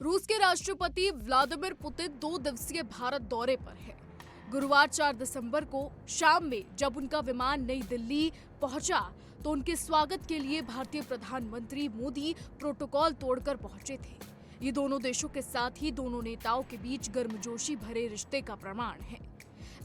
रूस के राष्ट्रपति व्लादिमीर पुतिन 2 दिवसीय भारत दौरे पर है। गुरुवार 4 दिसंबर को शाम में जब उनका विमान नई दिल्ली पहुंचा तो उनके स्वागत के लिए भारतीय प्रधानमंत्री मोदी प्रोटोकॉल तोड़कर पहुंचे थे। ये दोनों देशों के साथ ही दोनों नेताओं के बीच गर्मजोशी भरे रिश्ते का प्रमाण है।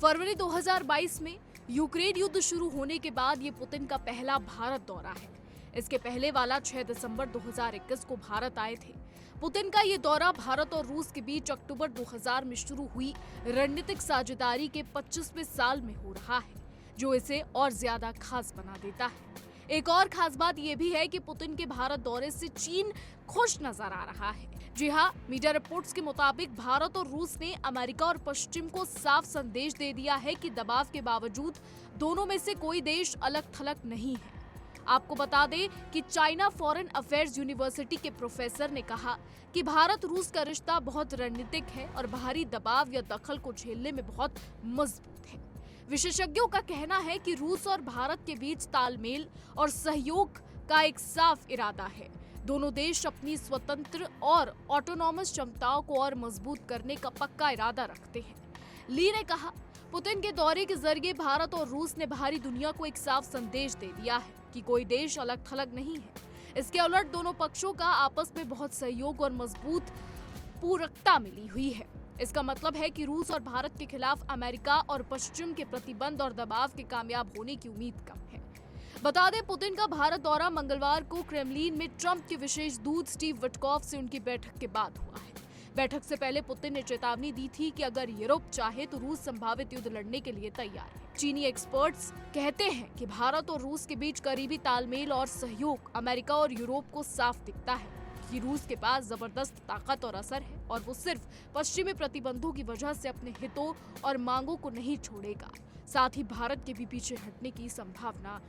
फरवरी 2022 में यूक्रेन युद्ध शुरू होने के बाद ये पुतिन का पहला भारत दौरा है। इसके पहले वाला 6 दिसंबर 2021 को भारत आए थे। पुतिन का ये दौरा भारत और रूस के बीच अक्टूबर 2000 में शुरू हुई रणनीतिक साझेदारी के 25वें साल में हो रहा है, जो इसे और ज्यादा खास बना देता है। एक और खास बात यह भी है कि पुतिन के भारत दौरे से चीन खुश नजर आ रहा है। जी हाँ, मीडिया रिपोर्ट्स के मुताबिक भारत और रूस ने अमेरिका और पश्चिम को साफ संदेश दे दिया है कि दबाव के बावजूद दोनों में से कोई देश अलग थलग नहीं है। आपको बता दें कि चाइना फॉरेन अफेयर्स यूनिवर्सिटी के प्रोफेसर ने कहा कि भारत रूस का रिश्ता बहुत रणनीतिक है और बाहरी दबाव या दखल को झेलने में बहुत मजबूत है। विशेषज्ञों का कहना है कि रूस और भारत के बीच तालमेल और सहयोग का एक साफ इरादा है। दोनों देश अपनी स्वतंत्र और ऑटोनॉमस क्षमताओं को और मजबूत करने का पक्का इरादा रखते हैं। ली ने कहा, पुतिन के दौरे के जरिए भारत और रूस ने बाहरी दुनिया को एक साफ संदेश दे दिया है कि कोई देश अलग थलग नहीं है। इसके उलट दोनों पक्षों का आपस में बहुत सहयोग और मजबूत पूरकता मिली हुई है। इसका मतलब है कि रूस और भारत के खिलाफ अमेरिका और पश्चिम के प्रतिबंध और दबाव के कामयाब होने की उम्मीद कम है। बता दें, पुतिन का भारत दौरा मंगलवार को क्रेमलिन में ट्रंप के विशेष दूत स्टीव विटकॉफ से उनकी बैठक के बाद हुआ है। बैठक से पहले पुतिन ने चेतावनी दी थी कि अगर यूरोप चाहे तो रूस संभावित युद्ध लड़ने के लिए तैयार है। चीनी एक्सपर्ट्स कहते हैं कि भारत और रूस के बीच करीबी तालमेल और सहयोग अमेरिका और यूरोप को साफ दिखता है कि रूस के पास जबरदस्त ताकत और असर है और वो सिर्फ पश्चिमी प्रतिबंधों की वजह से अपने हितों और मांगों को नहीं छोड़ेगा। साथ ही भारत के भी पीछे हटने की संभावना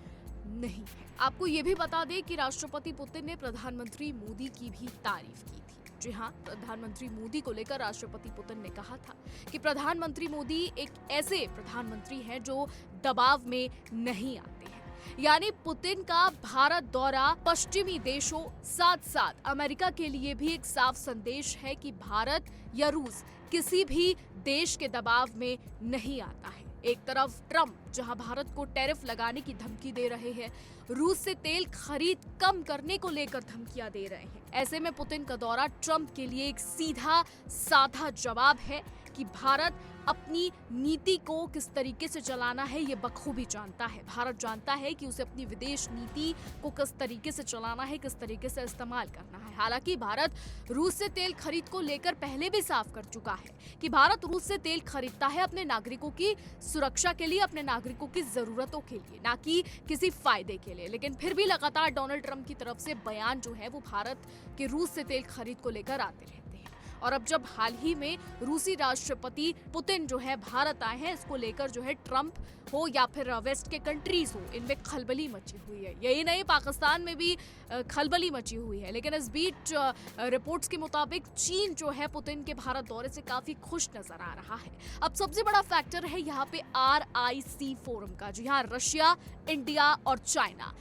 नहीं है। आपको ये भी बता दें कि राष्ट्रपति पुतिन ने प्रधानमंत्री मोदी की भी तारीफ की थी। जी हाँ, प्रधानमंत्री मोदी को लेकर राष्ट्रपति पुतिन ने कहा था कि प्रधानमंत्री मोदी एक ऐसे प्रधानमंत्री हैं जो दबाव में नहीं आते हैं। यानी पुतिन का भारत दौरा पश्चिमी देशों साथ साथ अमेरिका के लिए भी एक साफ संदेश है कि भारत या रूस किसी भी देश के दबाव में नहीं आता है। एक तरफ ट्रंप जहां भारत को टैरिफ लगाने की धमकी दे रहे हैं, रूस से तेल खरीद कम करने को लेकर धमकियां दे रहे हैं। ऐसे में पुतिन का दौरा ट्रंप के लिए एक सीधा साधा जवाब है कि भारत अपनी नीति को किस तरीके से चलाना है ये बखूबी जानता है। भारत जानता है कि उसे अपनी विदेश नीति को किस तरीके से चलाना है, किस तरीके से इस्तेमाल करना है। हालांकि भारत रूस से तेल खरीद को लेकर पहले भी साफ कर चुका है कि भारत रूस से तेल खरीदता है अपने नागरिकों की सुरक्षा के लिए, अपने नागरिकों की जरूरतों के लिए, ना कि किसी फायदे के लिए। लेकिन फिर भी लगातार डोनाल्ड ट्रंप की तरफ से बयान जो है वो भारत के रूस से तेल खरीद को लेकर आते रहते हैं। और अब जब हाल ही में रूसी राष्ट्रपति पुतिन जो है भारत आए हैं, इसको लेकर जो है ट्रंप हो या फिर वेस्ट के कंट्रीज हो, इनमें खलबली मची हुई है। यही नहीं, पाकिस्तान में भी खलबली मची हुई है। लेकिन इस बीच रिपोर्ट्स के मुताबिक चीन जो है पुतिन के भारत दौरे से काफी खुश नजर आ रहा है। अब सबसे बड़ा फैक्टर है यहाँ पे RIC फोरम का। जी हाँ, रशिया, इंडिया और चाइना,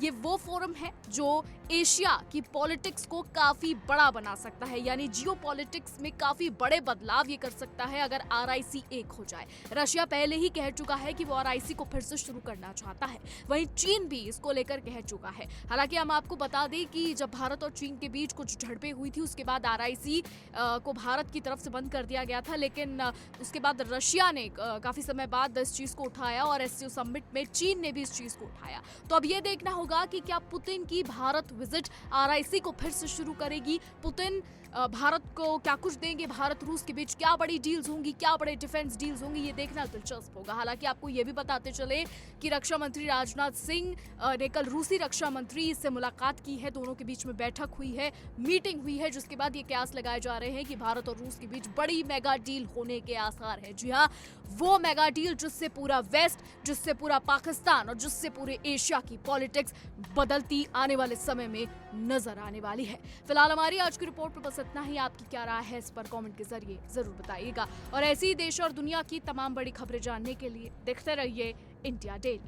ये वो फोरम है जो एशिया की पॉलिटिक्स को काफी बड़ा बना सकता है। यानी जियो पॉलिटिक्स में काफी बड़े बदलाव ये कर सकता है अगर RIC एक हो जाए। रशिया पहले ही कह चुका है कि वो RIC को फिर से शुरू करना चाहता है। वहीं चीन भी इसको लेकर कह चुका है। हालांकि हम आपको बता दें कि जब भारत और चीन के बीच कुछ झड़पें हुई थी, उसके बाद RIC को भारत की तरफ से बंद कर दिया गया था। लेकिन उसके बाद रशिया ने काफी समय बाद इस चीज को उठाया और SCO समिट में चीन ने भी इस चीज को उठाया। तो अब ये देखना होगा कि क्या पुतिन की भारत विजिट RIC को फिर से शुरू करेगी। पुतिन भारत को क्या कुछ देंगे, भारत रूस के बीच क्या बड़ी डील्स होंगी, क्या बड़े डिफेंस डील्स होंगी, ये देखना दिलचस्प होगा। हालांकि आपको ये भी बताते चले कि रक्षा मंत्री राजनाथ सिंह ने कल रूसी रक्षा मंत्री से मुलाकात की है। दोनों के बीच में बैठक हुई है, मीटिंग हुई है, जिसके बाद ये कयास लगाए जा रहे हैं कि भारत और रूस के बीच बड़ी मेगा डील होने के आसार है। जी हाँ, वो मेगा डील जिससे पूरा वेस्ट, जिससे पूरा पाकिस्तान और जिससे पूरे एशिया की पॉलिटिक्स बदलती आने वाले समय में नजर आने वाली है। फिलहाल हमारी आज की रिपोर्ट पर बस इतना ही। आपकी क्या राय है इस पर कमेंट के जरिए जरूर बताइएगा। और ऐसी ही देश और दुनिया की तमाम बड़ी खबरें जानने के लिए देखते रहिए इंडिया डेली।